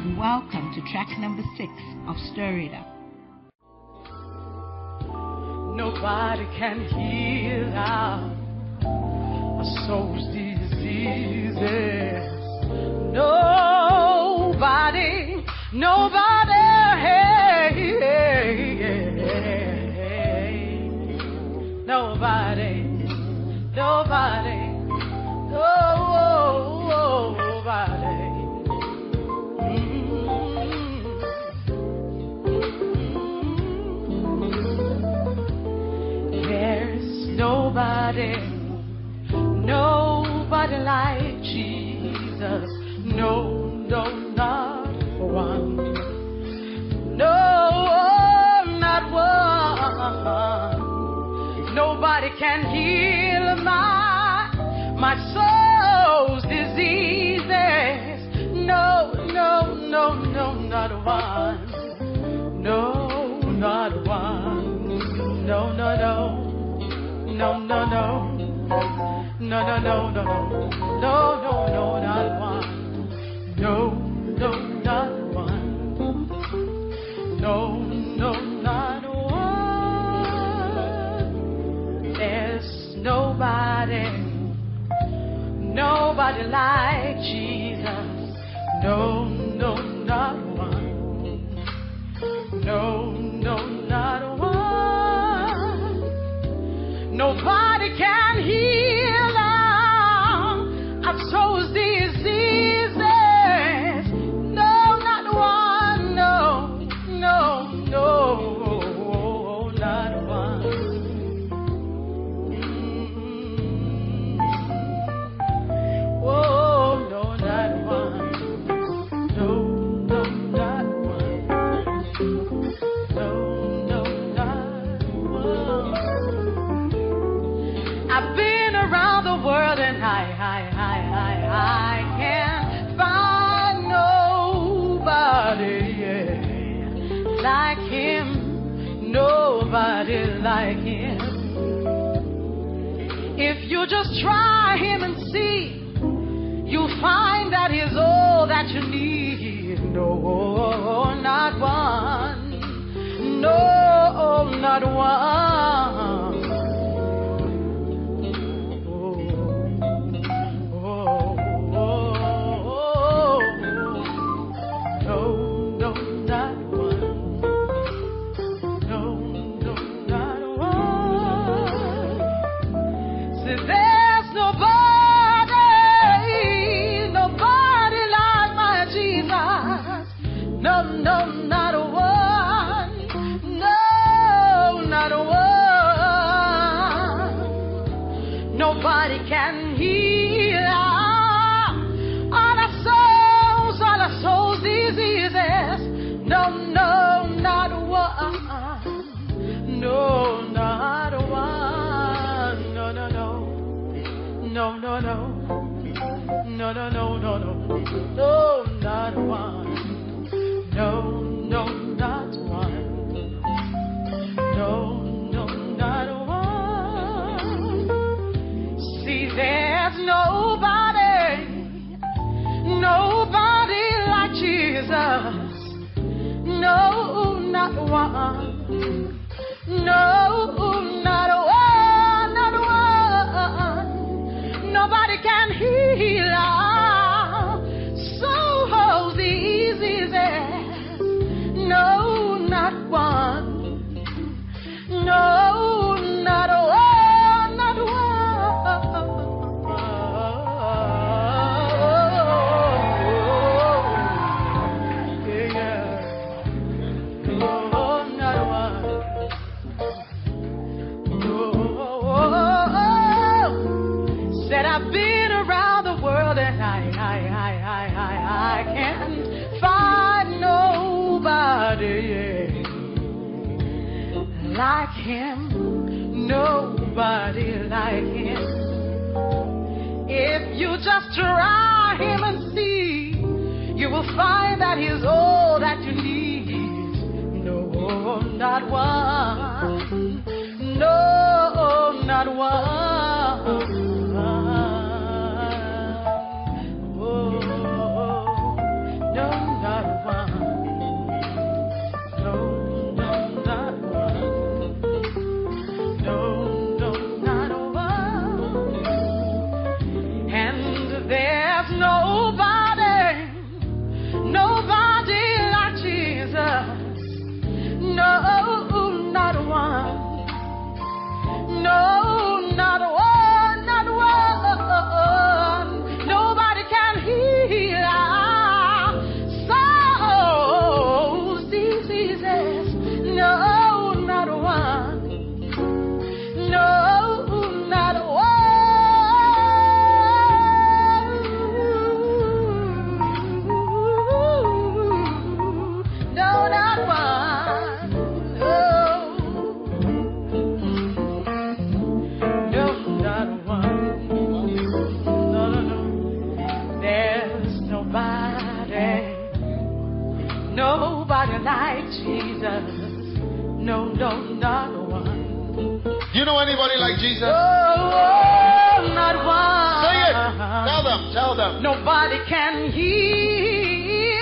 Welcome to track number 6 of Stir It Up. Nobody can heal a soul's diseases. Nobody, nobody, nobody, nobody, nobody. There's nobody, nobody like Jesus. No, no, not one. No, not one. Nobody can heal my soul's diseases. No, no, no, no, not one. No, not one. No, no, no. No, no, no. No, no, no, no. No, no, no, not one. No, no, not one. No, no, not one. There's nobody, nobody like Jesus. No, no, not one. No, no, not one. Nobody can heal our soul's diseases. No, not one. No, no, no, not one. Oh, no, not one. No, no, not one. No, no, not one. I've been around the world and I can't find nobody like him. Nobody like him. If you just try him and see, you'll find that he's all that you need. No, not one. No, not one. Nobody can heal all our souls' diseases. No, no, not one. No, not one. No, no, no. No, no, no. No, no, no, no, no. No, not one. No, no, not one. No, no, not one. There's nobody, nobody like Jesus. No, not one. No, not one, not one. Nobody can heal our soul's diseases. No, not one. No, not one. I've been around the world and I can't find nobody like him. Nobody like him. If you just try him and see, you will find that he's all that you need. No, not one. No, not one. Oh, no, not one. Nobody like Jesus. No, not one. Do you know anybody like Jesus? Oh, not one. Say it. Tell them. Nobody can heal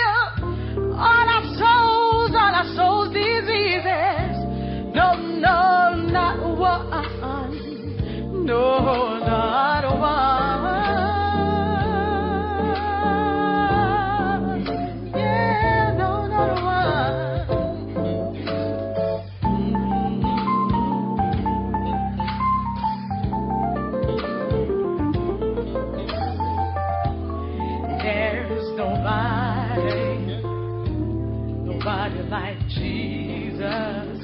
all our souls' diseases. No, not one. No, not one. Yeah, no, not one. There's nobody like Jesus.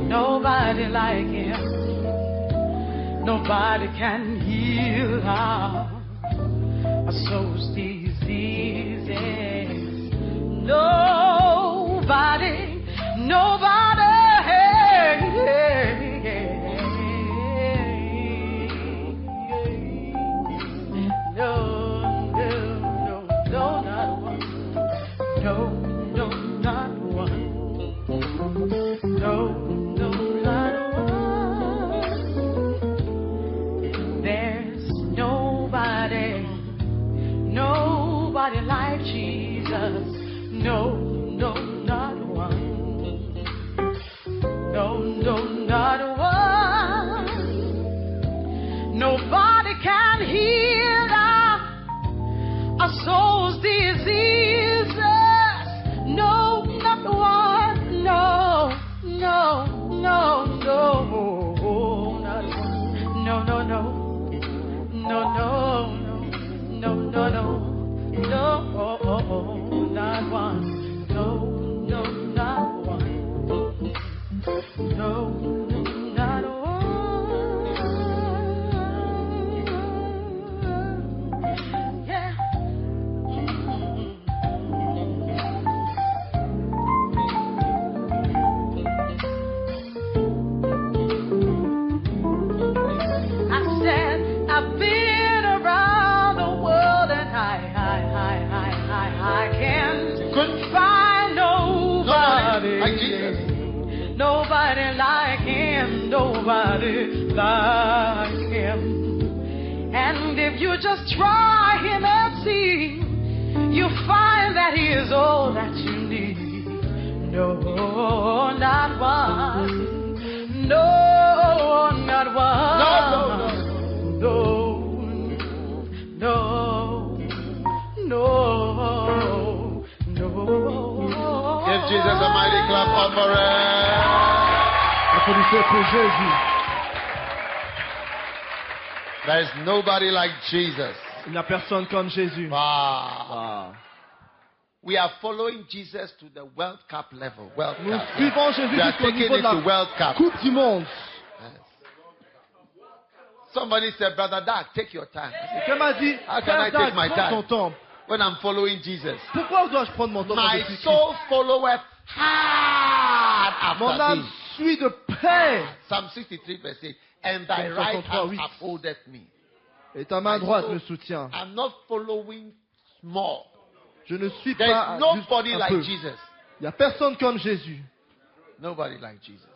Nobody like him. Nobody can heal our soul's diseases. Nobody. Nobody like Jesus. No, not one. No, not one. Nobody can heal our soul's diseases. No, not one. No, not one. No. No, not one. No, not one. No, not one. Yeah. I said I've been around the world and I can't find nobody like Jesus. Nobody like him. Nobody like him. And if you just try him and see, you find that he is all that you need. No, not one. No, not one. No. Give Jesus a mighty clap offering. Applaudissez pour Jésus. There is nobody like Jesus. Il n'y a personne comme Jésus. Wow. We are following Jesus to the World Cup level. World Nous Cup. suivons Jésus We are jusqu'au taking niveau it de to la World Cup. Coupe du Monde. Yes. Somebody said, Brother Dag, take your time. Quelqu'un m'a dit, How can I Frère Dag, take my prends ton time temps. when I'm following Jesus? Pourquoi dois-je prendre mon temps quand My je suis Christ? soul followeth hard Mon after âme thee. suit de près. Psalm 63 verse 8. And thy Psalm right 63, hand upholdeth me. Et ta main droite me soutient. I'm not following small. Je ne suis There's pas juste nobody un like peu. Jesus. Il n'y a personne comme Jésus. Nobody like Jesus.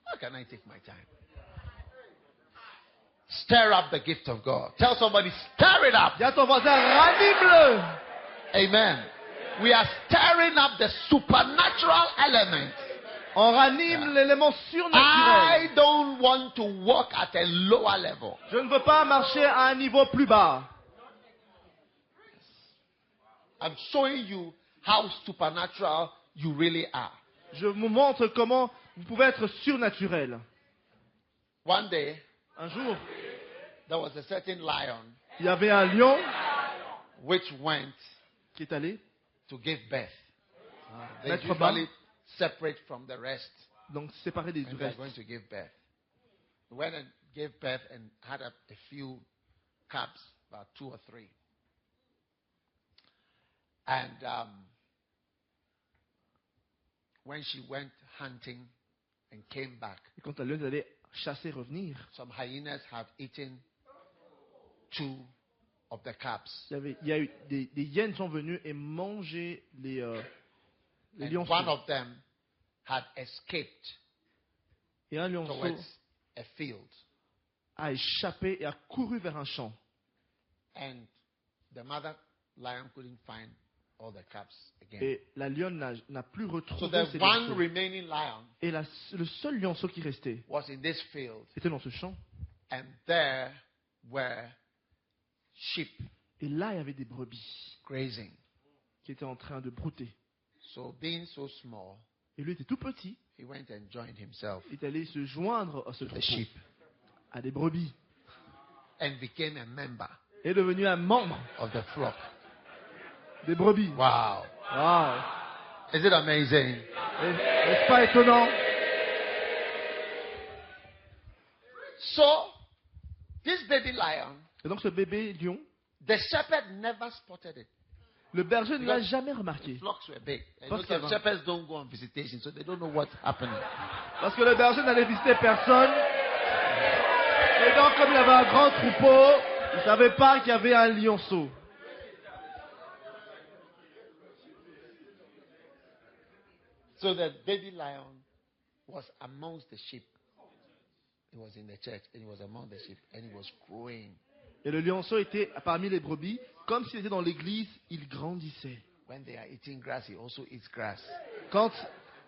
How can I take my time? Stir up the gift of God. Tell somebody, stir it up. Dis à ton voisin, ranime-le. Amen. We are stirring up the supernatural element. On ranime l'élément surnaturel. I don't want to walk at a lower level. Je ne veux pas marcher à un niveau plus bas. I'm showing you how supernatural you really are. Je vous montre comment vous pouvez être surnaturel. One day, Un jour, there was a certain lion il y avait un lion which went qui est allé to give birth. They mettre bas, usually separate from the rest donc séparé du when they're reste. going to give birth. He went and gave birth and had a few cubs, about 2 or 3. And when she went hunting and came back, Et quand la lionne allait chasser, revenir, some hyenas have eaten 2 of the calves. Il y a eu des hyènes sont venues et mangé les And lionceaux. one of them had escaped Et un lionceau towards a field. a échappé et a couru vers un champ. And the mother lion couldn't find all the calves again. Et la lionne n'a plus So retrouvé the ses one lionceaux. remaining lion Et le seul lionceau qui restait was in this field. était dans ce champ. And there were sheep Et là, il y avait des brebis grazing. qui étaient en train de brouter. So being so small, Et lui était tout petit. he went and joined himself Il est allé se joindre à ce to the troupeau, sheep à des brebis. and became a member Et est devenu un membre of the flock. des brebis. Wow. Waouh! Is it amazing? N'est-ce pas étonnant? So, this baby lion, Et donc ce bébé lion, the shepherd never spotted it. le berger ne l'a Because jamais remarqué. Flocks were big. And Parce most qu'il y avait- shepherds don't go on visitation, so they don't know what's happening. Parce que le berger n'allait visiter personne. Et donc comme il avait un grand troupeau, il ne savait pas qu'il y avait un lionceau. So the baby lion was amongst the sheep. He was in the church and he was among the sheep and he was growing. Et le lionceau était parmi les brebis. Comme s'il était dans l'église, il grandissait. When they are eating grass, he also eats grass. Quand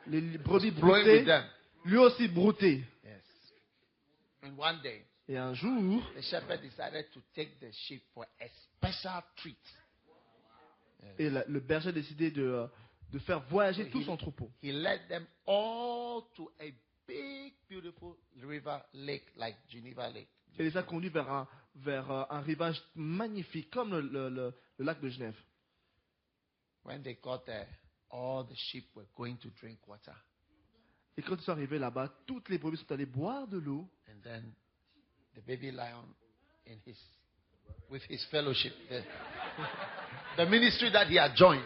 les brebis Growing with broutaient, them. lui aussi broutait. Yes. And one day, Et un jour, the shepherd decided to take the sheep for a special treat. et le berger a décidé de faire voyager So tout son troupeau. he led them all to a big, beautiful river lake like Geneva Lake. Et les a conduits vers un rivage magnifique, comme le lac de Genève. When they got there, all the sheep were going to drink water. Et quand ils sont arrivés là-bas, toutes les brebis sont allées boire de l'eau. And then the baby lion, with his fellowship, the ministry that he had joined,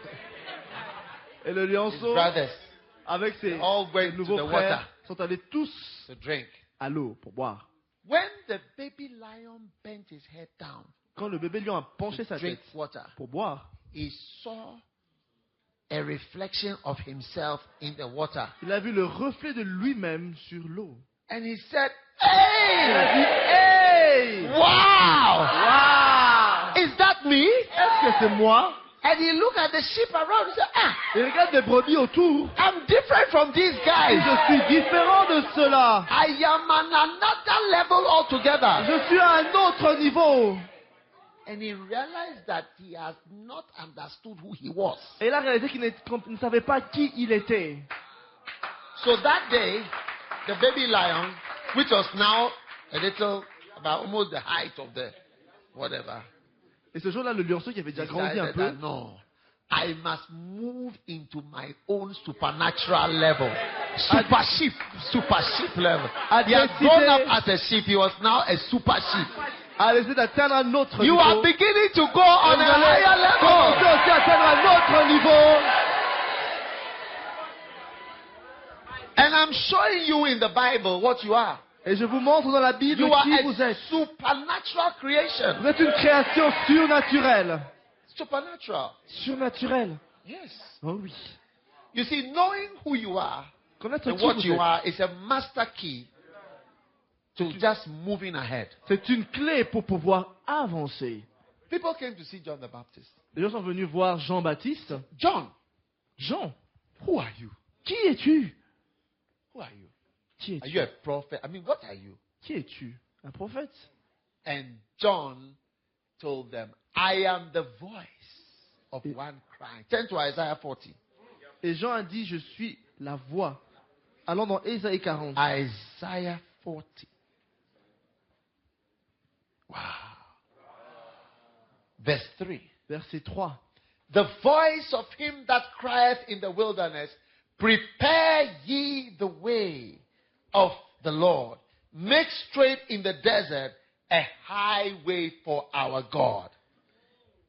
Et le his lionceau, brothers, avec ses all went to nouveaux the frères, water sont allés tous to drink. à l'eau pour boire. When the baby lion bent his head down Quand le bébé lion a penché to sa drink tête water, pour boire, he saw a reflection of himself in the water. il a vu le reflet de lui-même sur l'eau. And he said, Il a "Hey! dit, hey! Wow! Waouh! Is that me?" Est-ce que c'est moi? And he looked at the sheep around and said, "Ah, Et regarde les brebis autour. I'm different from these Et guys. je suis différent de cela. I am on another level altogether." Je suis à un autre niveau. And he realized that he has not understood who he was. Et il a réalisé qu'il ne savait pas qui il était. So that day, the baby lion, which was now a little, about almost the height of the whatever, Et ce jour-là, le lionceau qui avait déjà grandi un decided peu, that no, I must move into my own supernatural level. Super sheep level. a He had décidé, grown up as a sheep, he was now a super sheep. a décidé d'atteindre un autre You niveau. are beginning to go on Vous a allez higher commencer level. aussi à atteindre un autre niveau. And I'm showing you in the Bible what you are. Et je vous montre dans la Bible You are qui vous a êtes. supernatural creation. Vous êtes une création surnaturelle. Supernatural. Surnaturelle. Yes. Oh oui. You see, knowing who you are Connaître and qui what vous you êtes, are is a master key to just moving ahead. c'est une clé pour pouvoir avancer. People came to see John the Baptist. Les gens sont venus voir Jean-Baptiste. John, Jean, who are you? qui es-tu? Who are you? Qui Are es-tu? you a prophet? I mean, what are you? Qui es-tu? Un prophète? And John told them, I am the voice of one crying. Turn to Isaiah 40. Et Jean a dit, je suis la voix. Allons dans Ésaïe 40. Isaiah 40. Wow. Verse 3. Verset 3. The voice of him that crieth in the wilderness, prepare ye the way of the Lord. Make straight in the desert a highway for our God.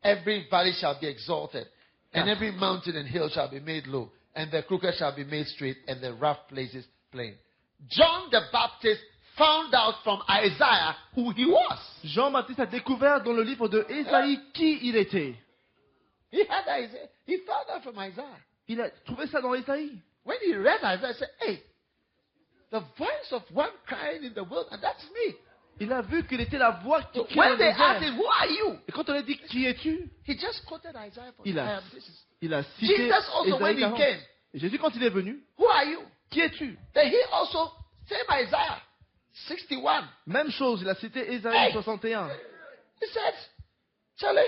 Every valley shall be exalted, and every mountain and hill shall be made low, and the crooked shall be made straight, and the rough places plain. John the Baptist found out from Isaiah who he was. Jean-Baptiste a découvert dans le livre de Ésaïe qui il était. He found out from Isaiah. Il a trouvé ça dans Ésaïe. When he read Isaiah, he said, hey, the voice of one crying in the wilderness, that's me. Il a vu qu'il était la voix qui So crie dans when le they désert. asked him, who are you? Et quand on a dit qui es-tu, He just quoted Isaiah for il a, this is. il a cité Jesus also, when Ésaïe he 40. came, Et Jésus, quand il est venu, who are you? qui es-tu? Then he also, same Isaiah 61. Même chose, il a cité Ésaïe Hey! 61. He said, Charlie,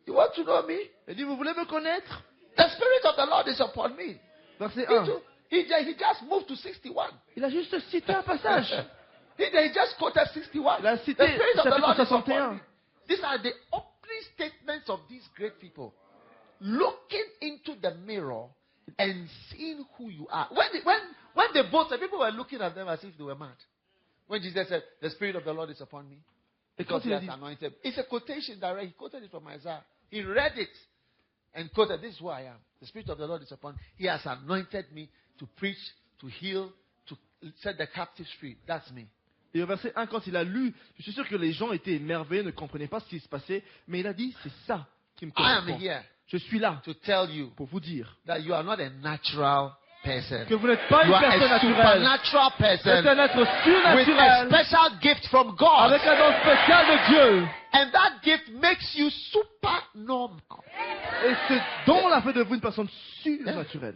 you want to know me? Il dit, vous voulez me connaître? The Spirit of the Lord is upon me. Verset He 1. he just moved to 61. Il a juste cité un passage. He just quoted 61. Il a The cité Spirit of the Lord chapitre is upon 61. me. These are the opening statements of these great people. Looking into the mirror and seeing who you are. When they both said, people were looking at them as if they were mad. When Jesus said, the Spirit of the Lord is upon me, Et quand because il he a has dit, anointed me. It's a quotation direct. He quoted it from Isaiah. He read it and quoted, this is who I am. The Spirit of the Lord is upon me. He has anointed me to preach, to heal, to set the captives free. That's me. et au verset 1, quand il a lu, je suis sûr que les gens étaient émerveillés, ne comprenaient pas ce qui se passait, mais il a dit, c'est ça qui me I am correspond. here Je suis là to tell you pour vous dire that you are not a natural person. que vous n'êtes pas You une are personne a naturelle. supernatural Vous êtes person un être with a surnaturel special gift from God. avec un don spécial de Dieu. And that gift makes you super normal. Et ce don l'a fait de vous une personne surnaturelle.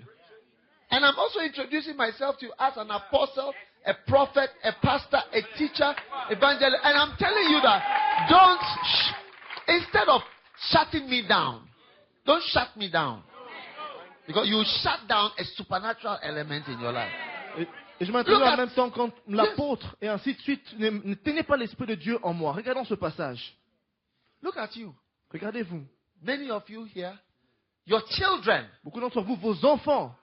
And I'm also introducing myself to you as an apostle, a prophet, a pastor, a teacher, evangelist. And I'm telling you that instead of shutting me down, don't shut me down. Because you shut down a supernatural element in your life. Et je m'introduis Look en at- même temps quand l'apôtre et ainsi de suite. Ne tenez pas l'esprit de Dieu en moi. Regardons ce passage. Look at you. Regardez-vous. Many of you here, your children Beaucoup d'entre vous, vos enfants,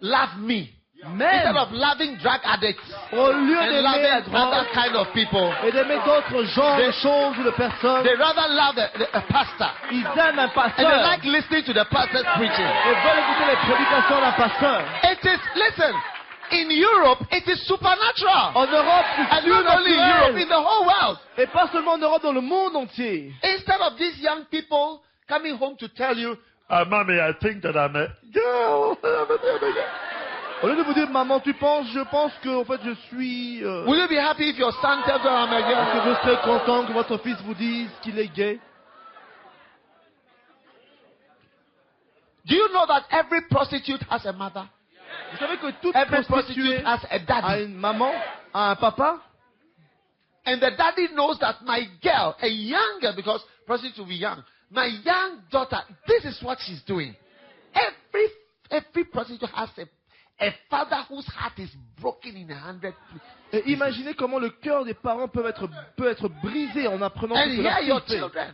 love me. Instead même of loving drug addicts au lieu and d'aimer la loving other drogue kind of people, et d'aimer d'autres genres de choses ou de personnes, they rather love a pastor. ils aiment un And they pasteur like listening to the pastor's preaching. et veulent écouter les prédications d'un pasteur. It is, listen, in Europe, it is supernatural. En Europe, c'est And not only in Europe, in surnaturel. the whole world. Et pas seulement en Europe, dans le monde entier. Instead of these young people coming home to tell you, Mommy, I think that I'm a girl. Au lieu de vous dire, maman, je pense que en fait, je suis... will you be happy if your son tells you I'm a Est-ce que girl? vous serez content que votre fils vous dise qu'il est gay? Do you know that every prostitute has a mother? Vous savez que toute Every prostituée prostitute has a a daddy. une maman, a un papa, And the daddy knows that my girl, a young girl, because prostitutes will be young, my young daughter, this is what she's doing. Every prostitute has a father whose heart is broken in 100 et imaginez comment le cœur des parents peut être brisé en apprenant And ce que here leur your fille fait. children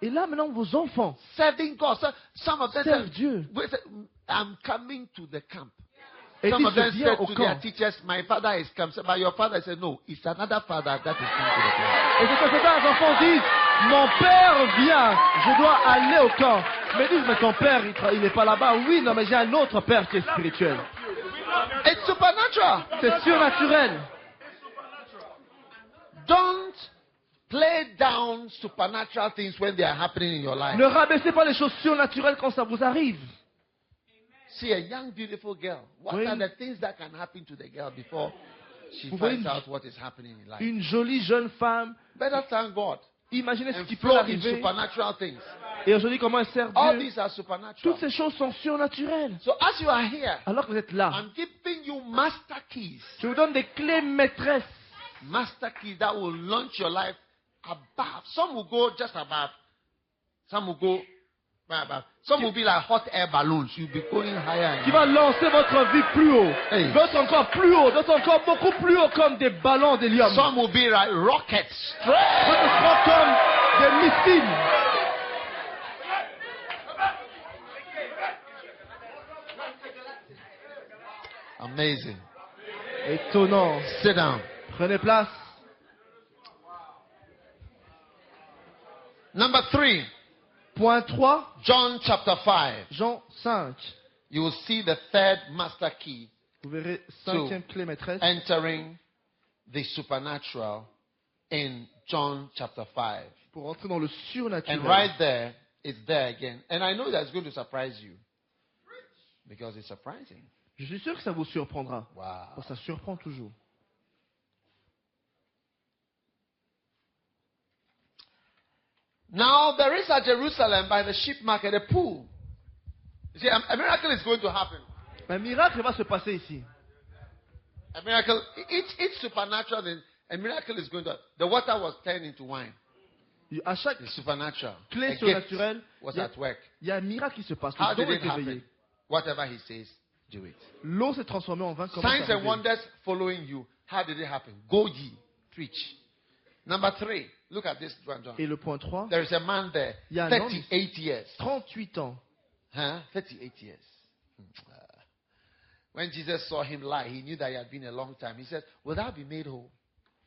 Et là, maintenant, vos enfants serving God. So, some of them servent said, Dieu. wait, I'm coming to the camp. Et Some disent, of them je viens said au to their camp. teachers, my father is come. So, but your father said, no, it's another father that is coming to the camp. Et c'est quand certains enfants disent, mon père vient, je dois aller au camp. Mais ils disent, mais ton père, il n'est pas là-bas. Oui, non, mais j'ai un autre père qui est spirituel. It's supernatural. C'est surnaturel. Don't play down supernatural things when they are happening in your life. Ne rabaissez pas les choses surnaturelles quand ça vous arrive. See a young, beautiful girl. What Oui. are the things that can happen to the girl before she Vous voyez finds out what is happening in life? Une jolie jeune femme, Better thank God imaginez ce and qui peut flow in arriver. supernatural things. Et aujourd'hui, comment elle sert All Dieu. these are supernatural. Toutes ces choses sont surnaturelles. So as you are here, Alors que vous êtes là, I'm giving you master keys. je vous donne des clés maîtresses. Master keys that will launch your life above. Some will go just above. Some will go right above. Some will be like hot air balloons. You'll be going higher. Qui va lancer votre vie plus haut. Hey. D'autres encore plus haut. D'autres encore beaucoup plus haut comme des ballons d'hélium. Some will be like rockets. D'autres seront comme des missiles. Amazing. Étonnant. Sit down. Prenez place. Number 3, Point 3, John chapter 5. Jean 5. You will see the third master key Vous verrez cinquième clé maîtresse. entering the supernatural in John chapter 5. Pour entrer dans le surnaturel. And right there, it's there again. And I know that's going to surprise you. Because it's surprising. Je suis sûr que ça vous surprendra. Wow. Parce que ça surprend toujours. Now there is at Jerusalem by the sheep market a pool. You see, a miracle is going to happen. Un miracle va se passer ici. A miracle, each supernatural thing, a miracle is going to. The water was turned into wine. À chaque It's supernatural. clé A gift surnaturelle, was il y a- at work. il y a un miracle qui se passe. How Le don did est it happen? éveillé. Whatever he says, do it. L'eau s'est transformée en vin. Comment Signs ça and arrive? wonders following you. How did it happen? Go ye, preach. Number 3, look at this one, John. Et le point 3, There is a man there, il y a un homme, 38 years. 38 ans. Huh? 38 years. When Jesus saw him lie, he knew that he had been a long time. He said, will thou be made whole?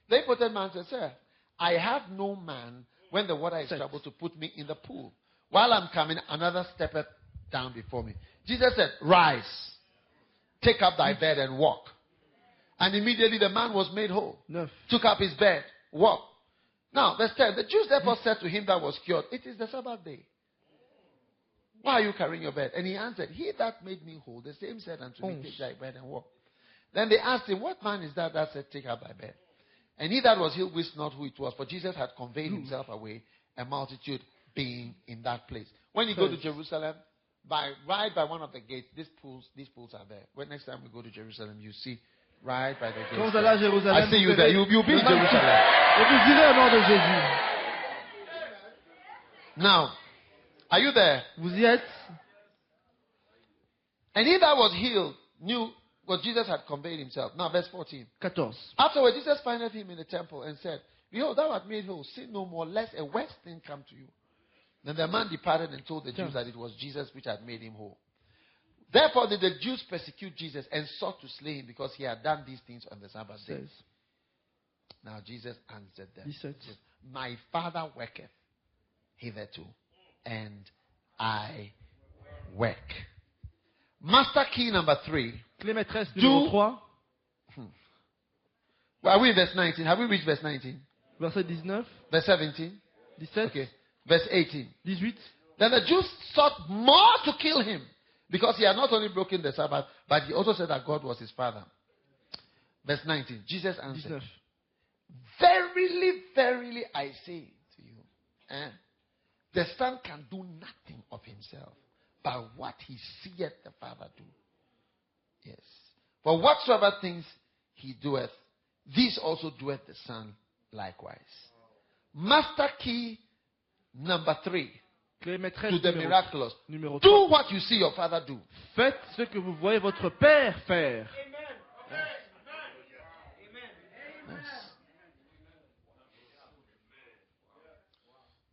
The impotent man said, sir, I have no man when the water is troubled to put me in the pool. While I'm coming, another steppeth down before me. Jesus said, rise, take up thy bed and walk. And immediately the man was made whole. 9. Took up his bed, walked. Now, verse 10, the Jews therefore said to him that was cured, it is the Sabbath day. Why are you carrying your bed? And he answered, he that made me whole, the same said unto me, take thy bed and walk. Then they asked him, what man is that said, take up thy bed? And he that was healed wist not who it was, for Jesus had conveyed himself away, a multitude being in that place. When you go to Jerusalem, right by one of the gates, these pools are there. When next time we go to Jerusalem, you see right by the gates. Quand vous allez à Jérusalem, I see you vous there. verrez You'll be in le mal- Jerusalem. Et vous direz au nom de Jésus. Now, are you there? Vous y êtes. And he that was healed knew what Jesus had conveyed himself. Now, verse 14. 14. Afterward, Jesus findeth him in the temple and said, behold, thou art made whole. Sin no more, lest a worse thing come to you. Then the man departed and told the Jews that it was Jesus which had made him whole. Therefore did the Jews persecute Jesus and sought to slay him because he had done these things on the Sabbath day. 16. Now Jesus answered them, 17. he said, my Father worketh hitherto, and I work. Master key number 3. Clé maîtresse numéro 3, Well, are we in verse 19? Have we reached verse 19? verset 19, Verse 17? 17, Okay. Verse 18. 18. Then the Jews sought more to kill him because he had not only broken the Sabbath, but he also said that God was his father. Verse 19. Jesus answered, 19. verily, verily, I say to you, the Son can do nothing of himself, but what he seeth the Father do. Yes. For whatsoever things he doeth, these also doeth the Son likewise. Master key number 3 Clé maîtresse to the numéro, miraculous. numéro 3. Do what you see your Father do. Faites ce que vous voyez votre Père faire. Yes.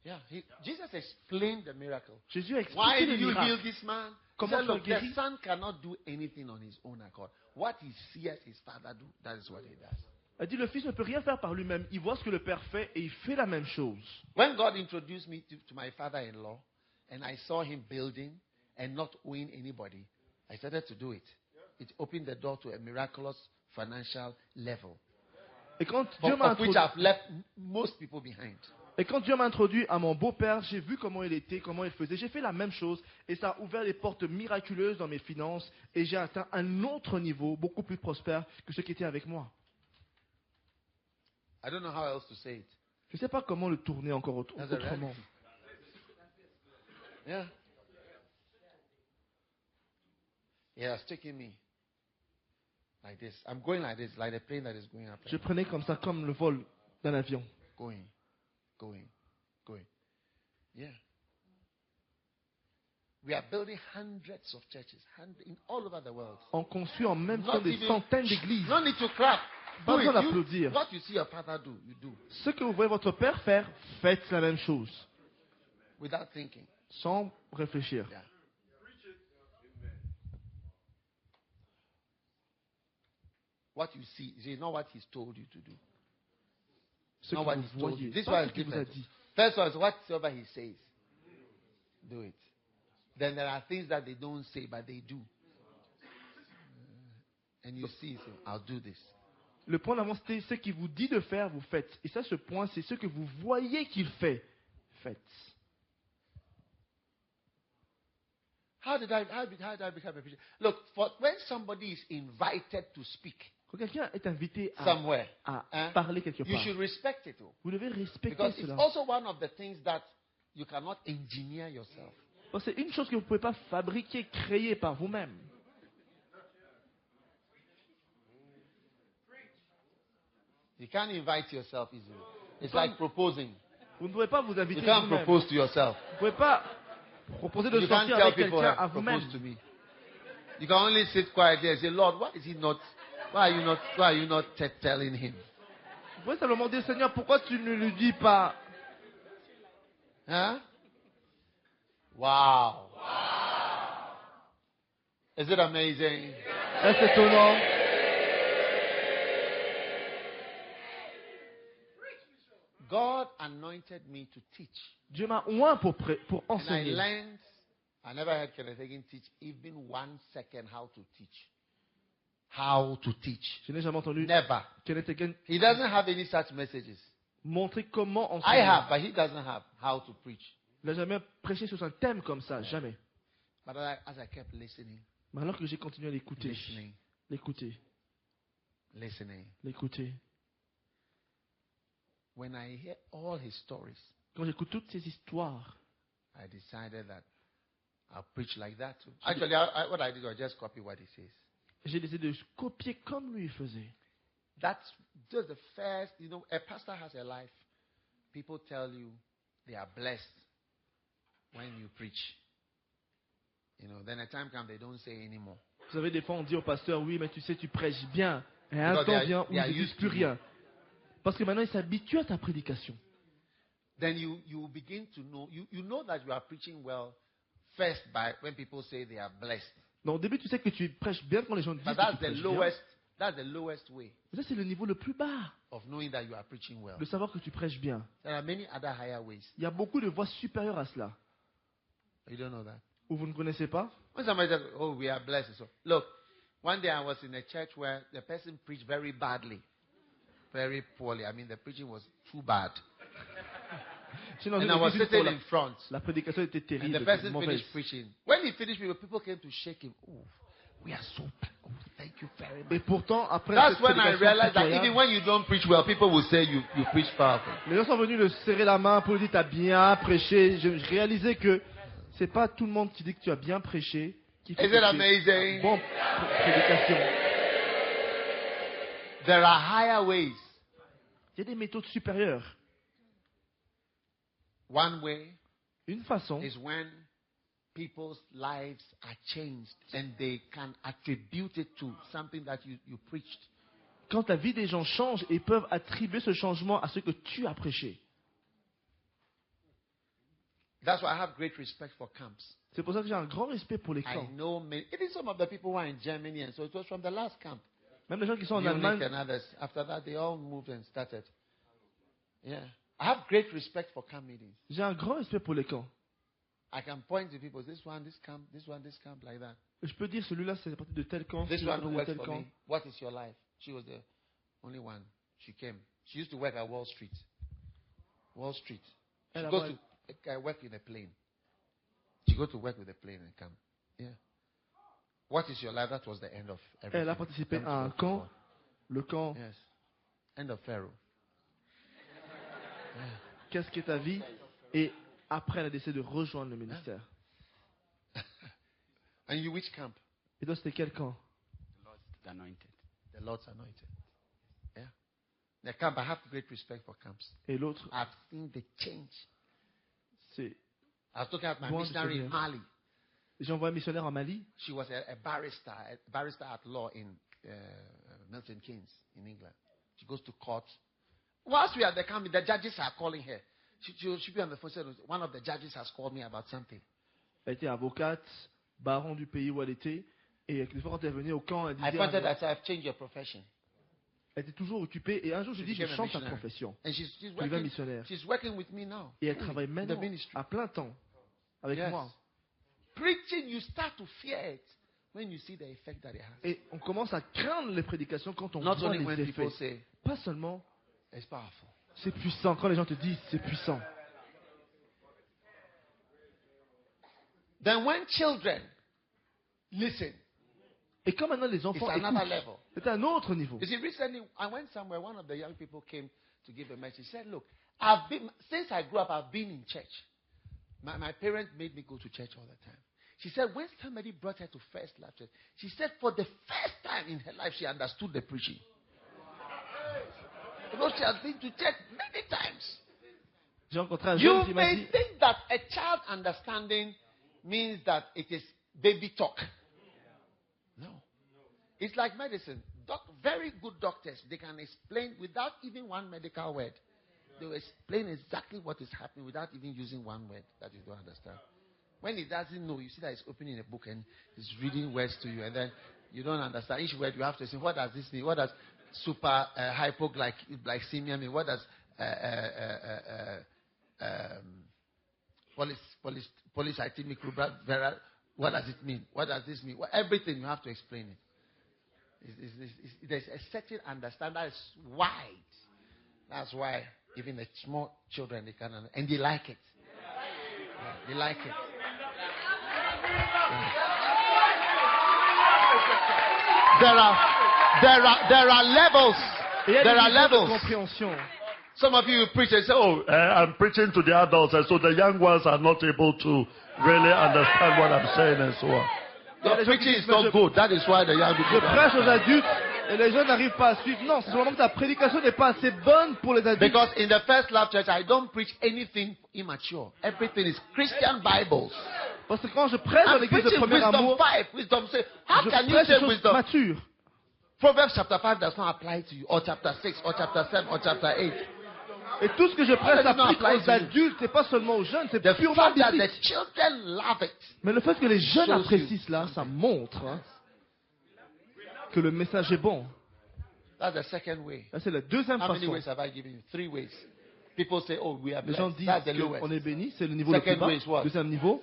Yeah, Jesus explained the miracle. Jésus a Why expliqué le did you heal miracle. this man? He Comment said, tu as look, the guéri? Son cannot do anything on his own accord. What he sees his Father do, that is what he does. Elle dit, le Fils ne peut rien faire par lui-même. Il voit ce que le Père fait et il fait la même chose. When God introduced me to my father-in-law, and I saw him building and not owing anybody, I started to do it. It opened the door to a miraculous financial level, Et quand Dieu m'a of which introduit, I've left most people behind. et quand Dieu m'a introduit à mon beau-père, j'ai vu comment il était, comment il faisait. J'ai fait la même chose et ça a ouvert les portes miraculeuses dans mes finances et j'ai atteint un autre niveau, beaucoup plus prospère que ceux qui étaient avec moi. I don't know how else to say it. Je ne sais pas comment le tourner encore That's a autrement. reality. Yeah. He has taken me like this. I'm going like this, like the plane that is going up. Je prenais comme ça, comme le vol d'un avion. Going. Yeah. We are building hundreds of churches all over the world. On construit en même temps Not des even- centaines d'églises. No need to clap. Pas Do besoin it. d'applaudir. What you see your father do, you do Ce que vous voyez votre Père faire, faites la même chose, without thinking. sans réfléchir. Yeah. What you see is not what he's told you to do. Ce Not que what vous he's told you. voyez, This pas one ce is qu'il vous a different. dit. First one is whatsoever he says. Do it. Then there are things that they don't say, but they do. And you see, so I'll do this. Le point d'avant, c'était ce qu'il vous dit de faire, vous faites. Et ça, ce point, c'est ce que vous voyez qu'il fait. Faites. How did I become a preacher? Look, when somebody is invited to speak Quand quelqu'un est invité somewhere, à parler quelque you part, should respect it. vous devez respecter Because it's cela. also one of the things that you cannot engineer yourself. Parce que c'est une chose que vous ne pouvez pas fabriquer, créer par vous-même. You can't invite yourself easily. It's like proposing. Vous ne pouvez pas vous inviter You can't vous-même. propose to yourself. Vous ne pouvez pas proposer de You can't sortir tell avec people, quelqu'un hey, à vous-même. propose to me. You can only sit quietly and say, Lord, why are you not telling him? Vous pouvez simplement dire, Seigneur, pourquoi tu ne lui dis pas? Huh? Wow. Is it amazing? Est-ce étonnant? God anointed me to teach. Dieu m'a oint pour And I enseigner. learned, I never heard Kenneth Hagin teach even 1 second how to teach. How to teach. Je n'ai jamais entendu Never. Kenneth Hagin He doesn't have any such messages. montrer comment I enseigner. have, but he doesn't have how to preach. Il n'a jamais prêché sur un thème comme ça, jamais. But as I kept listening, Mais alors que j'ai continué à l'écouter, listening, l'écouter, when I hear all his stories, quand j'écoute toutes ces histoires, I decided that I'll preach like that too. Actually, what I did was just copy what he says. j'ai décidé de copier comme lui faisait. That's just the first, a pastor has a life. People tell you they are blessed when you preach. Then a time comes they don't say anymore. Vous savez, des fois on dit au pasteur, oui, mais tu sais, tu prêches bien. Et un Because temps vient où they are ils ne disent used plus to rien. Parce que maintenant, ils s'habituent à ta prédication. Then you begin to know, you know that you are preaching well first by when people say they are blessed. Donc au début, tu sais que tu prêches bien quand les gens disent But que tu prêches bien. that's the lowest way Mais ça, c'est le niveau le plus bas, of knowing that you are preaching well. de savoir que tu prêches bien. There are many other higher ways. Il y a beaucoup de voies supérieures à cela. You don't know that. Ou vous ne connaissez pas? When somebody says, oh, we are blessed. So, look, one day I was in a church where the person preached very badly. Very poorly. I mean, the preaching was too bad. J'étais dans And une I was église où sitting in front. la prédication était And terrible, the person mauvaise. finished preaching. When he finished, people came to shake him. Oh, we are so bad. Oh, thank you very much. Et pourtant, après That's cette when I prédication realized that pitoyable, even when you don't preach well, people will say you preach powerful. les gens sont venus le serrer la main pour lui dire, t'as bien prêché. Je réalisais que c'est pas tout le monde qui dit que tu as bien prêché qui fait Is que it tu es amazing? bon prédication. There are higher ways. Il y a des méthodes supérieures. One way Une façon, is when people's lives are changed and they can attribute it to something that you preached. quand la vie des gens change et peuvent attribuer ce changement à ce que tu as prêché. That's why I have great respect for camps. C'est pour ça que j'ai un grand respect pour les I camps. know many, even some of the people who are in Germany, and so it was from the last camp. Même les gens qui sont en Munich Allemagne, and others. After that, they all moved and started. Yeah. I have great respect for camp meetings. j'ai un grand respect pour les camps. I can point to people, this one, this camp, like that. Je peux dire, celui-là, c'est parti de tel camp, This celui-là, one who de works tel for camp. me, what is your life? She was the only one. She came. She used to work at Wall Street. Wall Street. She Elle goes to work in a plane. She goes to work with a plane and come. Yeah. What is your life? That was the end of everything. Elle a participé Come à to un work camp, before. le camp Yes. End of Pharaoh. Qu'est-ce qui est ta vie? Et après, elle a décidé de rejoindre le ministère. And you which camp? Et toi, c'était quel camp? The Lord's anointed. Yeah. The camp, I have great respect for camps. Et l'autre, I've seen the change. c'est... I was talking about my Bon, missionary in c'est Mali. J'ai envoyé un missionnaire en Mali. She was a barrister at law in Milton Keynes in England. She goes to court. Whilst we are at the camp, the judges are calling her. She should be on the phone. Said, one of the judges has called me about something. Elle était avocate, baron du pays où elle était. Et des fois, quand elle venait au camp, elle I disait... pointed at her, I've changed your profession. Elle était toujours occupée. Et un jour, je She lui dis, je became a change ta missionary. profession. And she's Tu deviens missionnaire. She's working with me now. Et elle travaille in the maintenant ministry. à plein temps avec Yes. moi. Preaching, you start to fear it. when you see the effect that it has. Et on commence à craindre les prédications quand on Not voit only when les people effets. say, Pas seulement it's powerful. c'est puissant, quand les gens te disent c'est puissant. Then when children listen, Et quand maintenant les it's enfants another écoutent, level. c'est un autre niveau. You see, recently I went somewhere, one of the young people came to give a message. He said, look, since I grew up, I've been in church. My parents made me go to church all the time. She said, when somebody brought her to First Love Church, she said for the first time in her life, she understood the preaching. Because she has been to church many times. J'ai rencontré un jeune You qui m'a may dit, think that a child understanding means that it is baby talk. No. It's like medicine. Very good doctors, they can explain without even one medical word. They will explain exactly what is happening without even using one word that you don't understand. When he doesn't know, you see that he's opening a book and he's reading words to you, and then you don't understand each word. You have to say, what does this mean? What does super hypoglycemia mean? What does polycythemic vera? What does it mean? What does this mean? Well, everything you have to explain it. There's a certain understanding that is wide. That's why even the small children they can understand, and they like it. Yeah, they like it. There are levels. et il y a There des are niveaux de levels. compréhension. Some of you preach and say, "Oh, I'm preaching to the adults, and so the young ones are not able to really understand what I'm saying and so on. your preaching is not good. That is why the young Je people." prêche aux adultes et les jeunes n'arrivent pas à suivre. Non, c'est vraiment que ta prédication n'est pas assez bonne pour les adultes. Because in the First Love Church, I don't preach anything immature. Everything is Christian Bibles. Parce que quand je prêche dans I'm l'église de preaching premier wisdom amour, 5. Wisdom say, how je can you prêche des say choses wisdom? matures. Proverbs chapter 5 does not apply to you, or chapter 6, or chapter 7, or chapter 8. Et tout ce que je prêche That does not s'applique apply aux to you. adultes et pas seulement aux jeunes, c'est The purement fact that the biblique. children love it. Mais le fait que les jeunes shows you apprécient cela, ça montre que le message est bon. That's the second way. Là, c'est la deuxième How many façon. ways have I given you? 3 ways. People say, oh, we are Les gens blessed. disent That's the qu'on lowest. est béni, c'est le niveau le plus Second bas. way is what? Deuxième niveau,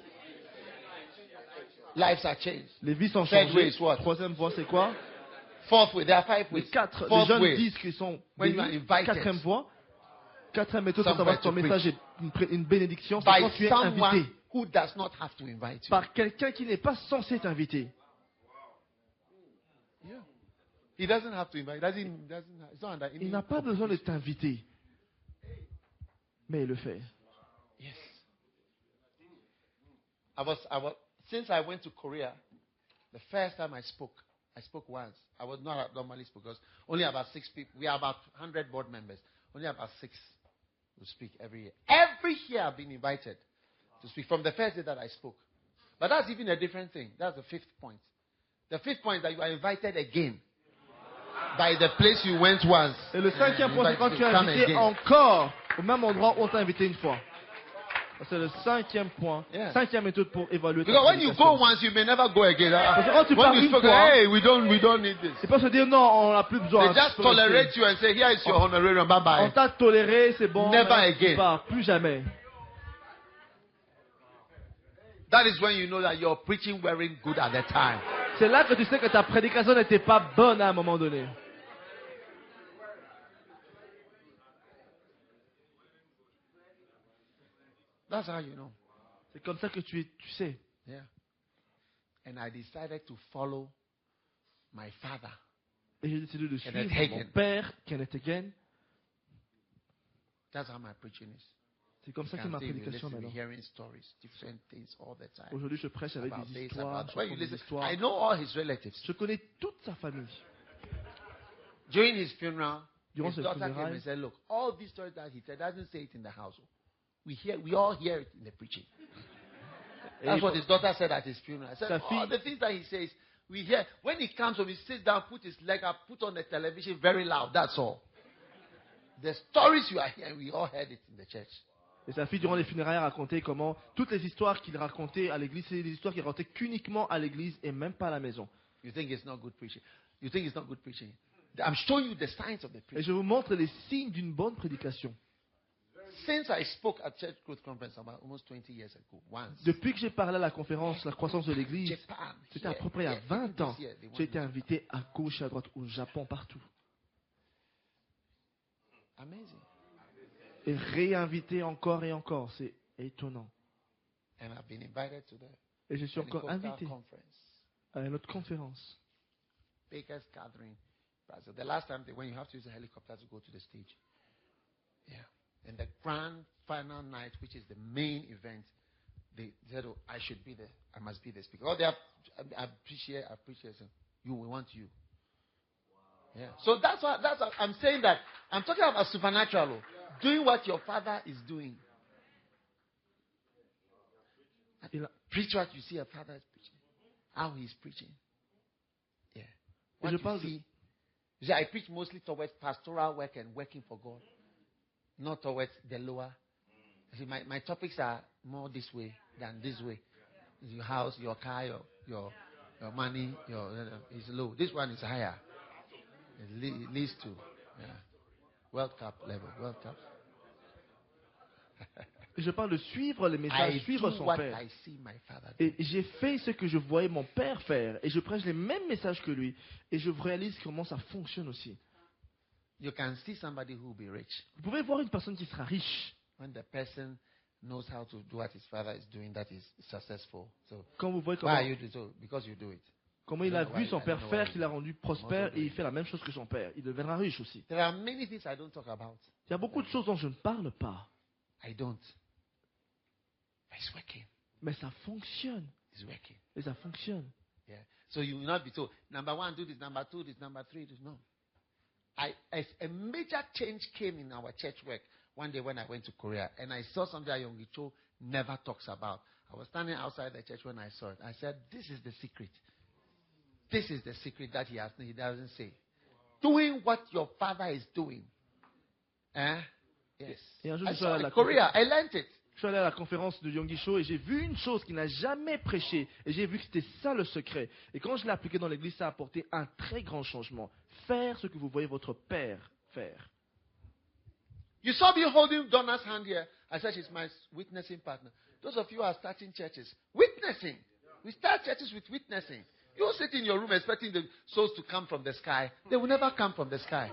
Lives are changed. les vies sont Third way changées. is what? Troisième voie, c'est quoi? Fourth way, there are 5 Les ways. quatre, les Fourth jeunes way, disent qu'ils sont when you are bénis. invited Quatrième voie, quatrième méthode pour somewhere savoir si ton to message est une bénédiction, c'est by quand tu es someone invité who does not have to invite you. par quelqu'un qui n'est pas censé t'inviter. Yeah. He doesn't have to invite. It's not under any Il n'a pas besoin de t'inviter, mais il le fait. Yes. Since I went to Korea, the first time I spoke once. I was not normally spoke because only about 6 people. We are about 100 board members. Only about 6 will speak every year. Every year I've been invited to speak from the first day that I spoke. But that's even a different thing. That's the 5th point. The 5th point is that you are invited again by the place you went once. Et le cinquième point, c'est quand tu es Come invité again. encore au même endroit où on t'a invité une fois. C'est le cinquième point, Yeah. cinquième méthode pour évaluer ta Because when you prédication. go once, you may never go again. Parce que quand tu When pars you une spoke, fois, hey, we don't need this. c'est pas se dire non, on n'a plus besoin. They just tu peux rester. tolerate you and say, here is your honorarium, bye On bye. t'a toléré, c'est bon. Never maintenant, tu again. pars, plus jamais. That is when you know that your preaching weren't good at the time. C'est là que tu sais que ta prédication n'était pas bonne à un moment donné. That's how you know. C'est comme ça que tu sais. Yeah. And I decided to follow my father. Et j'ai décidé de Kenneth suivre Hagin. mon père, Kenneth Hagin. That's how my preaching is. C'est comme ça You que can ma see, we prédication listen, maintenant. we're hearing stories, different things all the time. Aujourd'hui, je prêche avec About des this, histoires. about Je when you raconte des listen. histoires. I know all his relatives. Je connais toute sa famille. During his funeral, Durant his ses daughter came funérailles, and said, look, all these stories that he said doesn't say it in the house. We all hear it in the preaching. That's what his daughter said at his funeral. I said, Sa all fille- the things that he says, we hear. When he comes home, he sits down, put his leg up, put on the television very loud. That's all. The stories you are hearing, we all heard it in the church. Et sa fille, durant les funérailles, racontait comment toutes les histoires qu'il racontait à l'église, c'est des histoires qu'il racontait qu'uniquement à l'église et même pas à la maison. You think it's not good preaching? You think it's not good preaching? I'm showing you the signs of the Et preaching. je vous montre les signes d'une bonne prédication. since I spoke at Church Growth Conference about almost 20 years ago, once. Depuis que j'ai parlé à la conférence La croissance de l'Église, Japan, c'était à peu près il y a 20 ans, j'ai été invité à gauche et à droite, au Japon, partout. Amazing. Et réinvité encore et encore, c'est étonnant. And I've been invited to the Et je suis encore Pentecostal invité conference, à notre conférence. Baker's Gathering, Brazil. The last time when you have to use a helicopter to go to the stage. Yeah. And the grand final night, which is the main event, they said, "Oh, I should be there. I must be the speaker." Oh, they I appreciate. So we want you. Yeah. So that's what I'm saying. That I'm talking about supernatural, doing what your father is doing. Preach what you see your father is preaching. How he's preaching. Yeah. What you see. You see, I preach mostly towards pastoral work and working for God, not towards the lower. You see, my topics are more this way than this way. Your house, your car, your money, is low. This one is higher. It leads to World Cup level. World Cup. Je parle de suivre les messages, suivre son Père. Et j'ai fait ce que je voyais mon Père faire. Et je prêche les mêmes messages que lui. Et je réalise comment ça fonctionne aussi. You can see somebody who will be rich. Vous pouvez voir une personne qui sera riche. When the person knows how to do what his father is doing, that is successful. So, quand vous voyez why are you doing so? Because you do it. Comment il a vu son père faire, qu'il l'a rendu prospère, et il fait la même chose que son père. Il deviendra riche aussi. There are many things I don't talk about. Il y a beaucoup de choses dont je ne parle pas. I don't. It's working. Mais ça fonctionne. It's working. Et ça fonctionne. Yeah. So you will not be told, number one, do this, number two, this, number three, this. No. A major change came in our church work one day when I went to Korea, and I saw something that Yongicho never talks about. I was standing outside the church when I saw it. I said, this is the secret. This is the secret that he doesn't say. Doing what your father is doing. Yes. I saw it in Korea. I learned it. Je suis allé à la conférence de Yongicho et j'ai vu une chose qu'il n'a jamais prêché. Et j'ai vu que c'était ça le secret. Et quand je l'ai appliqué dans l'église, ça a apporté un très grand changement. Faire ce que vous voyez votre père faire. You saw me holding Donna's hand here. I said she's my witnessing partner. Those of you who are starting churches, witnessing. We start churches with witnessing. You sit in your room expecting the souls to come from the sky. They will never come from the sky.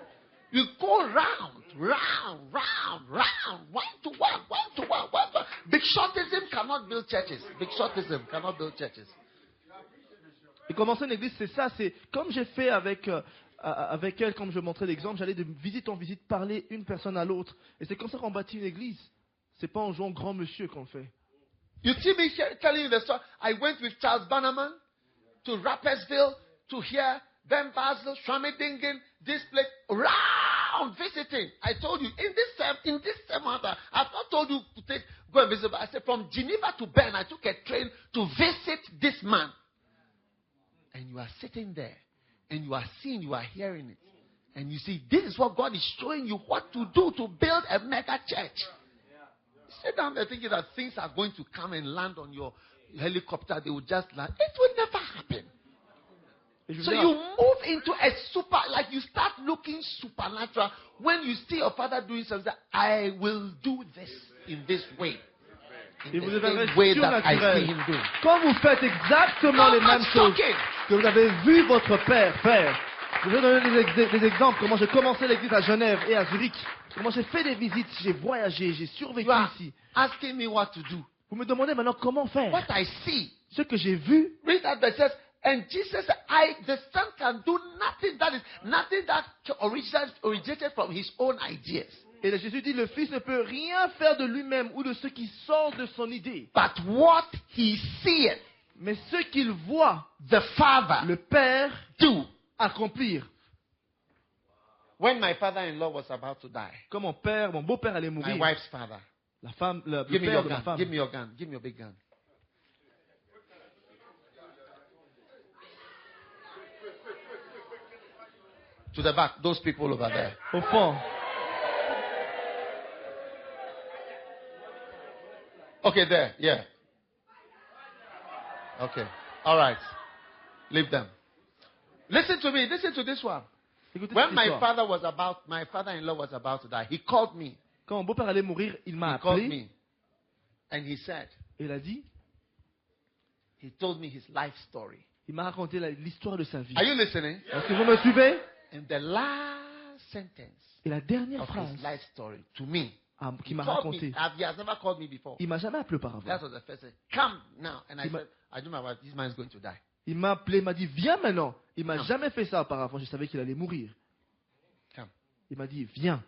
You go round, one to one. Big shortism cannot build churches. Big shortism cannot build churches. Et commencer une église, c'est ça. C'est comme j'ai fait avec elle, comme je montrais l'exemple, j'allais de visite en visite parler une personne à l'autre. Et c'est comme ça qu'on bâtit une église. C'est pas en jouant grand monsieur qu'on le fait. You see me telling you the story. I went with Charles Bannerman to Rappersville to hear Ben Basel, Schwammerdingen, this place, round visiting. I told you, in this month, I've not told you to go and visit, but I said from Geneva to Bern, I took a train to visit this man. And you are sitting there, and you are seeing, you are hearing it. And you see, this is what God is showing you what to do to build a mega church. Sit down there thinking that things are going to come and land on your helicopter, they will just land. It will never happen. So you move into a like you start looking supernatural when you see your father doing something. I will do this in this way. Et vous deviendrez surnaturel. Quand vous faites exactement les mêmes choses que vous avez vu votre père faire. Je vais donner des exemples. Comment j'ai commencé l'église à Genève et à Zurich. Comment j'ai fait des visites, j'ai voyagé, j'ai survécu ici. Asking me what to do. Vous me demandez maintenant comment faire. What I see. Ce que j'ai vu. Read that verse. And Jesus said, the Son can do nothing that originated from his own ideas. Et Jésus dit, le Fils ne peut rien faire de lui-même ou de ce qui sort de son idée. But what he seeth, mais ce qu'il voit, the Father, le Père, do, accomplir. When my father-in-law was about to die, quand mon beau-père allait mourir, my wife's father, le père de ma femme, give me your gun, give me your big gun. To the back, those people over there. Au fond. Okay, there, yeah. Okay, all right. Leave them. Listen to me. Listen to this one. When my father-in-law was about to die, he called me. Quand mon beau-père allait mourir, il m'a he called appelé me and he said, et il a dit, he told me his life story. il m'a raconté l'histoire de sa vie. Are you listening? Est-ce que vous me suivez? And the last sentence Et la dernière of his phrase life story to me, qu'il he m'a called me. racontée, He has never called me before. il m'a jamais appelé auparavant. That was the first thing. Come now. And I Il m'a- said, I don't know what this man is going to die. Il m'a appelé, il m'a dit, viens maintenant. Il m'a Non. jamais fait ça auparavant. Je savais qu'il allait mourir. Come. Il m'a dit, viens.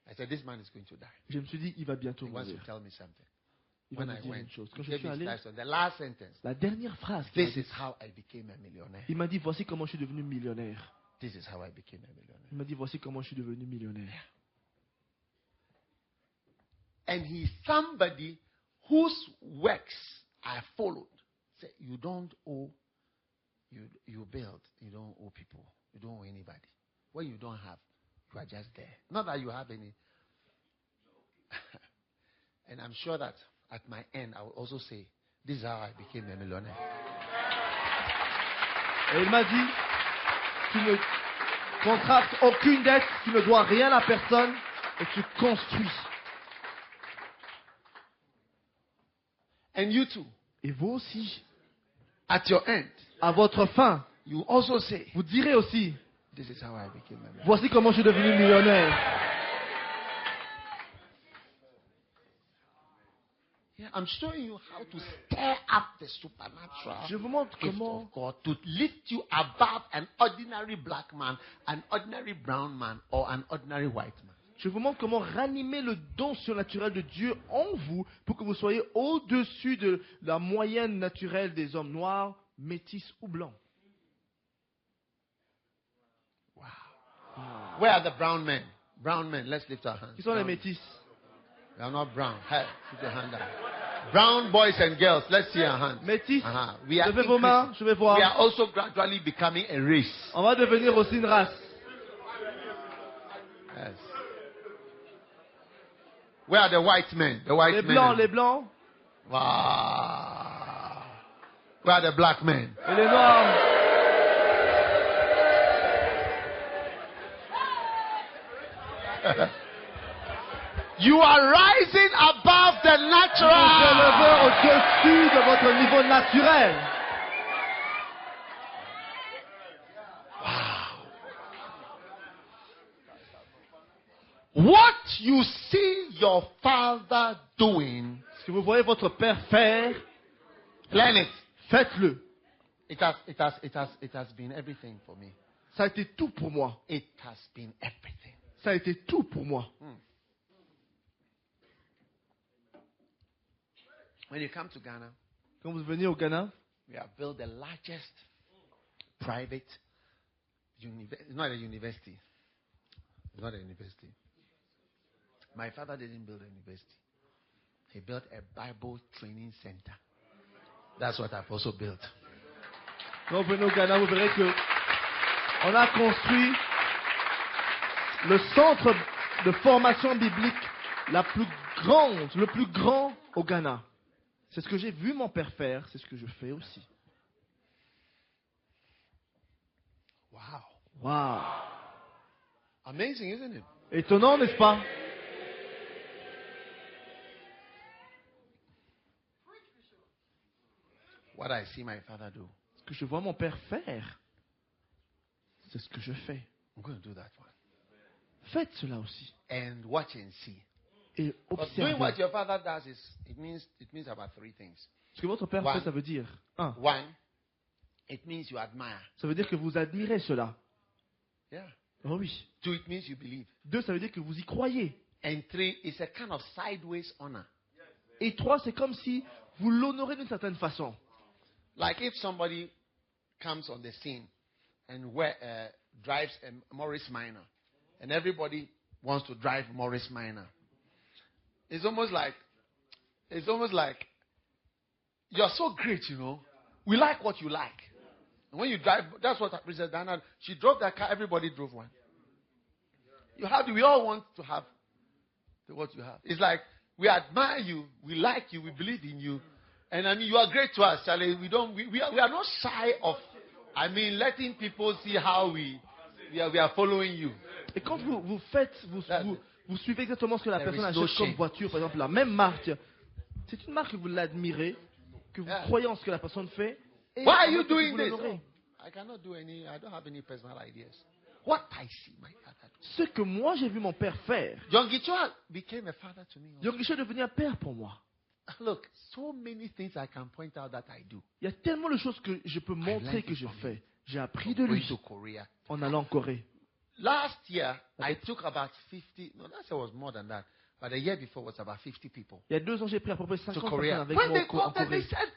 I said, this man is going to die. Je me suis dit, il va bientôt He wants to mourir. tell me something. Il va When me I dire went, une chose. he Quand je gave suis me his allé, life story. The last sentence. la dernière phrase, qu'il m'a This dit, is how I became a millionaire. il m'a dit, voici comment je suis devenu millionnaire. This is how I became a millionaire. Il m'a dit, voici comment je suis devenu millionnaire. And he's somebody whose works I followed. Say, you don't owe, you build, you don't owe people, you don't owe anybody. When you don't have, you are just there. Not that you have any. And I'm sure that at my end, I will also say, this is how I became a millionaire. Et il m'a dit, tu ne contractes aucune dette, tu ne dois rien à personne et tu construis. And you too, Et vous aussi, at your end, à votre fin, you also say, vous direz aussi, this is how I became a millionaire. voici comment je suis devenu millionnaire. Yeah, I'm showing you how to stir up the supernatural Je vous montre gift comment of God to lift you above an ordinary black man, an ordinary brown man, or an ordinary white man. Je vous montre comment ranimer le don surnaturel de Dieu en vous pour que vous soyez au-dessus de la moyenne naturelle des hommes noirs, métis ou blancs. Where are the brown men? Brown men, let's lift our hands. Qui sont les Brown- métis? They are not brown. Hey, put your hand down. Brown boys and girls, let's see our hands. Métis, We are levez vos mains, increasing. je vais voir. We are also gradually becoming a race. On va devenir aussi une race. Yes. Where are the white men? The white Les men. blancs, and- les blancs Wow. Where are the black men? et les noirs. You are rising above the Vous natural. élevez au-dessus de votre niveau naturel. What you see your father doing, Ce que vous voyez votre père faire, learn it. faites-le. It has been everything for me. Ça a été tout pour moi. It has been everything. Ça a été tout pour moi. When you come to Ghana, Quand vous venez au Ghana, we have built the largest private university. It's not a university. It's not a university. My father didn't build a university. He built a Bible training center. That's what I've also built. quand vous venez au Ghana, vous verrez que on a construit le centre de formation biblique le plus grand au Ghana. C'est ce que j'ai vu mon père faire, c'est ce que je fais aussi. Wow. Waouh! Amazing, isn't it? Étonnant, n'est-ce pas? What I see my father do, Ce que je vois mon père faire, c'est ce que je fais. I'm going to do that one. Faites cela aussi. And watch and see. Et But doing observez. what your father does it means about three things. Ce que votre père One. fait, ça veut dire, un, One, it means you admire. ça veut dire que vous admirez cela. Yeah. Oh oui. Two, it means you believe. Deux, ça veut dire que vous y croyez. And three, it's a kind of sideways honor. Et trois, c'est comme si vous l'honorez d'une certaine façon. Like if somebody comes on the scene and drives a Morris Minor, and everybody wants to drive Morris Minor. It's almost like you're so great, you know. We like what you like. And when you drive, that's what Princess Diana, she drove that car, everybody drove one. We all want to have what you have. It's like we admire you, we like you, we believe in you. And I mean, you are great to us, Charlie. We are not shy of, letting people see how we are following you. Et quand vous faites, Vous suivez exactement ce que la There personne is no achète comme shame. voiture, par exemple, la même marque. C'est une marque que vous l'admirez, que vous croyez en ce que la personne fait. Et Why are en you fait, vous doing this? l'honorez. I cannot do any. I don't have any personal ideas. What I see my father do. Ce que moi j'ai vu mon père faire, John Gichwa became a father to me. also. Yongisho est devenu un père pour moi. Look, so many things I can point out that I do. Il y a tellement de choses que je peux montrer learned que it je from fais. J'ai appris From de going lui to Korea. en allant en Corée. Last year, I took about 50. No, last year was more than that. But the year before was about 50 people Il y a 2 ans, j'ai pris à peu près 50 to personnes Korea. avec When moi they en called them, they Corée. said,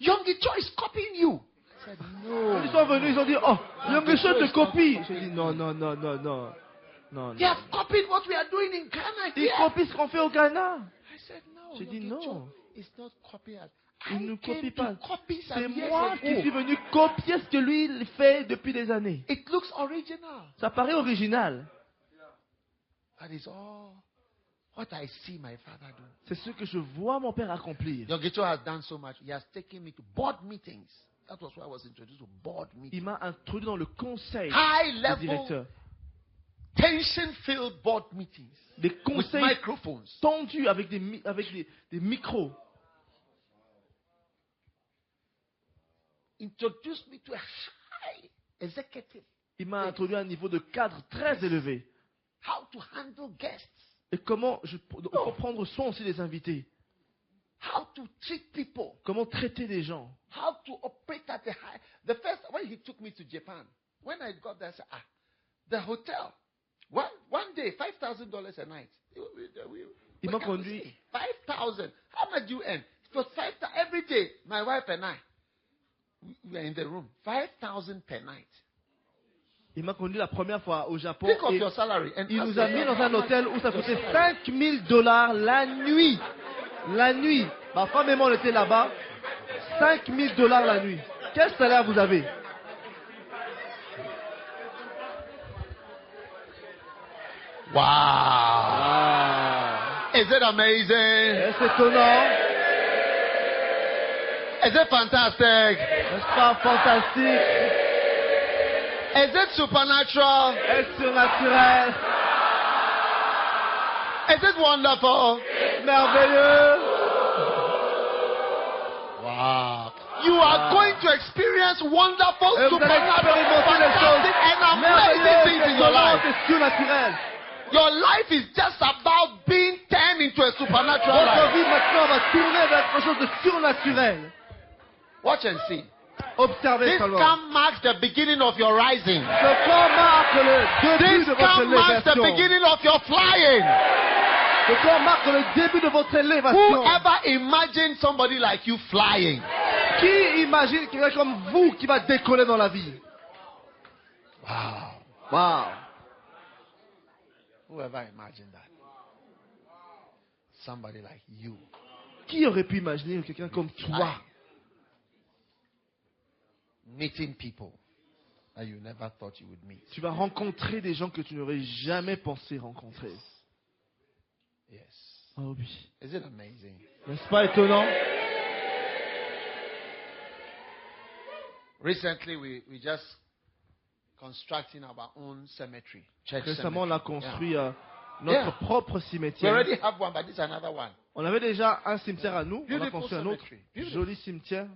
Young Gichwa is copying you. I said, Quand ils no. sont venus, ils ont dit, oh, Yongisho te is copie. J'ai dit, non, non, non, non, non. Non, They non. have copied what we are doing in Ghana Ils here. copient ce qu'on fait au Ghana. I said, no. J'ai dit, Young Gichwa non. is not copying us. Il ne I came copie to pas. copy some C'est years moi ago. qui suis venu copier ce que lui il fait depuis des années. It looks original. Ça paraît original. That is all what I see my father do. C'est ce que je vois mon père accomplir. Young Gichwa has done so much. He has taken me to board meetings. That was why I was introduced to board Il meetings. m'a introduit dans le conseil High des level, directeurs. tension-filled board meetings Des with conseils microphones. tendus avec des micros. Introduced me to a high executive. Il m'a introduit à un niveau de cadre très élevé. How to handle guests. Et comment on peut prendre soin aussi des invités. How to treat people. Comment traiter des gens. How to operate at the high. The first, when he took me to Japan, when I got there, I said, the hotel, one day, $5,000 a night. Il m'a conduit. 5,000. How much do you earn? It was 5,000 every day. My wife and I, we were in the room. 5,000 per night. Il m'a conduit la première fois au Japon. Think of Et your salary. And il ask nous a them, mis dans how un much- hôtel où ça coûtait $5,000 la nuit. La nuit. Ma femme et moi, on était là-bas. $5,000 la nuit. Quel salaire vous avez? Wow. Ah. Is it amazing? C'est étonnant. Is it fantastic? N'est-ce pas fantastique? Is it supernatural? Est-ce surnaturel? Is it wonderful? Merveilleux. Wow. You are going to experience wonderful, Et vous allez supernatural, expérimenter les choses fantastic, and amazing merveilleuses, things in your life. étonnantes et surnaturelles. Your life is just about being turned into a supernatural Votre life. vie maintenant va tourner vers quelque chose de surnaturel. Watch and see. Observez This seulement. camp marks the beginning of your rising. Ce camp marque le début This de votre camp marks the élévation. beginning of your flying. Ce camp marque le début de votre élévation. Whoever imagined somebody like you flying? Qui imagine quelqu'un comme vous qui va décoller dans la vie? Wow. Wow. Whoever imagined that? Somebody like you. Qui aurait pu imaginer quelqu'un comme toi? Meeting people that you never thought you would meet. Tu vas rencontrer des gens que tu n'aurais jamais pensé rencontrer. Yes. Oh oui. Is it amazing? N'est-ce pas étonnant? Recently, we just constructing our own cemetery. Church Récemment, on a cemetery. construit notre Yeah. propre We cimetière. already have one, but this is another one. On avait déjà un cimetière à nous. On a Beautiful construit un autre cemetery. Beautiful. joli cimetière.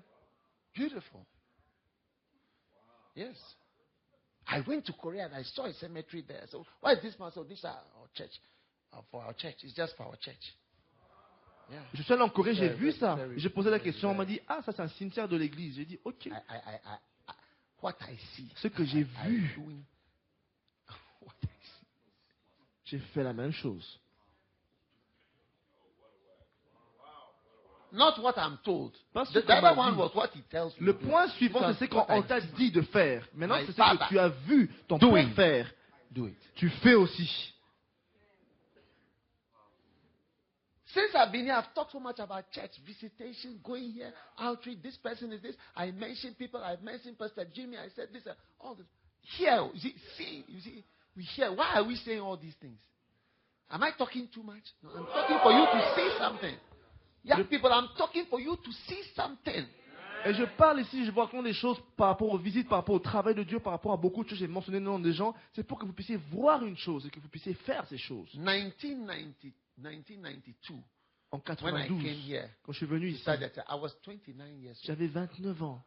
Beautiful. Yes. I went to Korea and I saw a cemetery there. So why is this man? So this is our church. For our church. It's just for our church. Yeah. Je suis allé en Corée, j'ai Very, vu ça. very, J'ai posé la very, question, on m'a very. dit, ah, ça c'est un cimetière de l'église. J'ai dit, ok. What I see. Ce que j'ai I'm vu, doing what I see. j'ai fait la même chose. Not what I'm told. Pas ce The qu'on other m'a one dit. was what he tells me. Le to do. point suivant, Because c'est ce what qu'on I t'a see, dit de faire. Maintenant, My c'est ce que father tu as vu ton doing. père faire. do it. Tu fais aussi. Since I've been here, I've talked so much about church visitation, going here, outreach. This person is this. I mentioned people. I've mentioned Pastor Jimmy. I said this. All this. Here, you see, we hear. Why are we saying all these things? Am I talking too much? No, I'm talking for you to see something. Young people, I'm talking for you to see something. Et je parle ici, je vous raconte des choses par rapport aux visites, par rapport au travail de Dieu, par rapport à beaucoup de choses. J'ai mentionné le nom des gens. C'est pour que vous puissiez voir une chose et que vous puissiez faire ces choses. 1992, En when I 92, came here, quand je suis venu ici, I was 29 years old. j'avais 29 ans.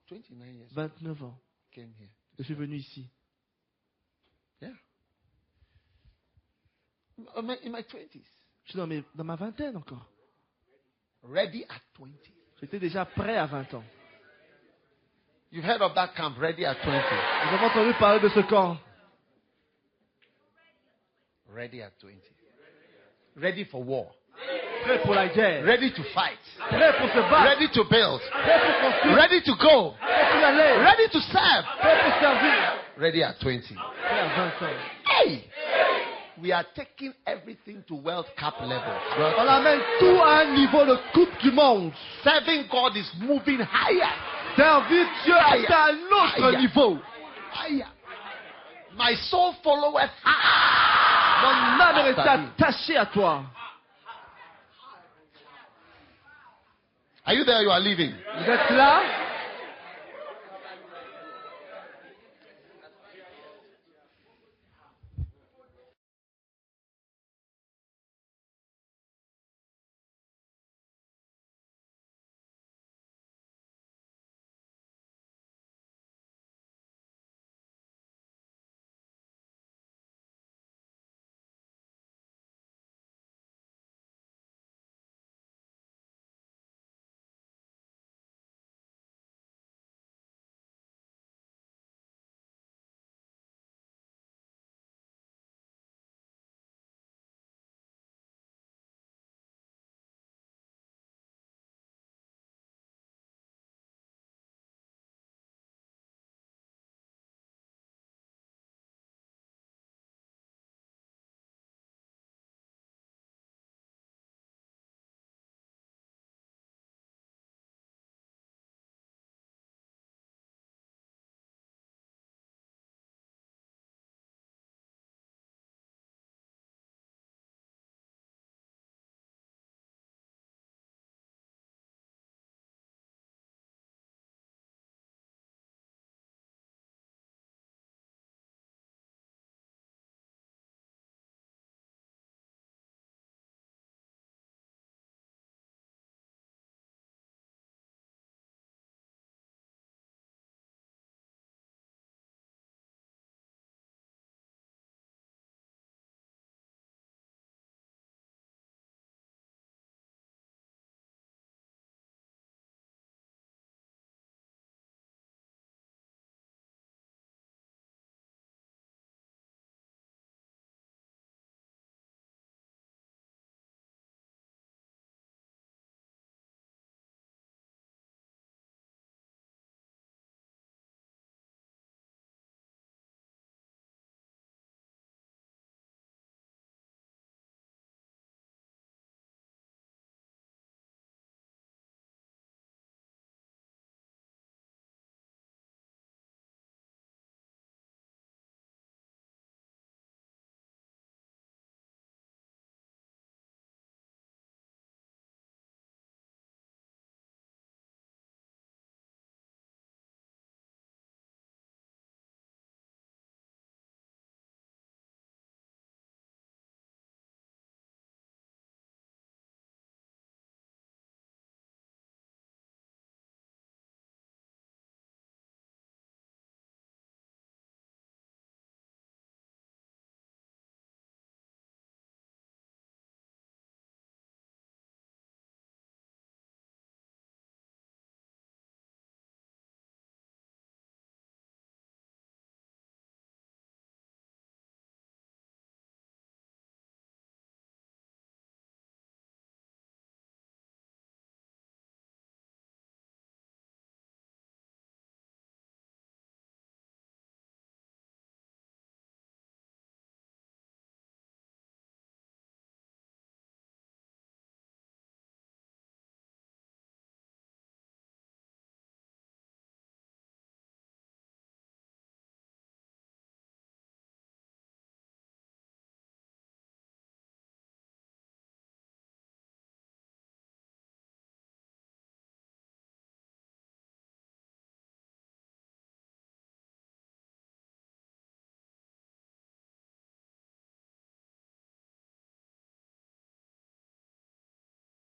29 years old. 29 ans. Came here. Je suis venu ici. Yeah. In my 20s. Je suis dans ma vingtaine encore. Ready at 20. J'étais déjà prêt à 20 ans. You've heard of that camp, ready at 20. Vous avez entendu parler de ce camp? Ready at 20. Ready for war. Prêt pour la guerre. Ready to fight. Prêt pour se battre. Ready to build. Prêt pour construire. Ready to go. Prêt pour y aller. Ready to serve. Prêt pour servir. Ready at 20. Prêt à 20 ans. Hey! We are taking everything to World Cup level. On amène tout à un niveau de Coupe du Monde. Serving God is moving higher. Servir Dieu est à un autre Higher. niveau. Higher. My soul followeth. Mon âme est attachée à toi. Are you there? You are leaving. Vous êtes là?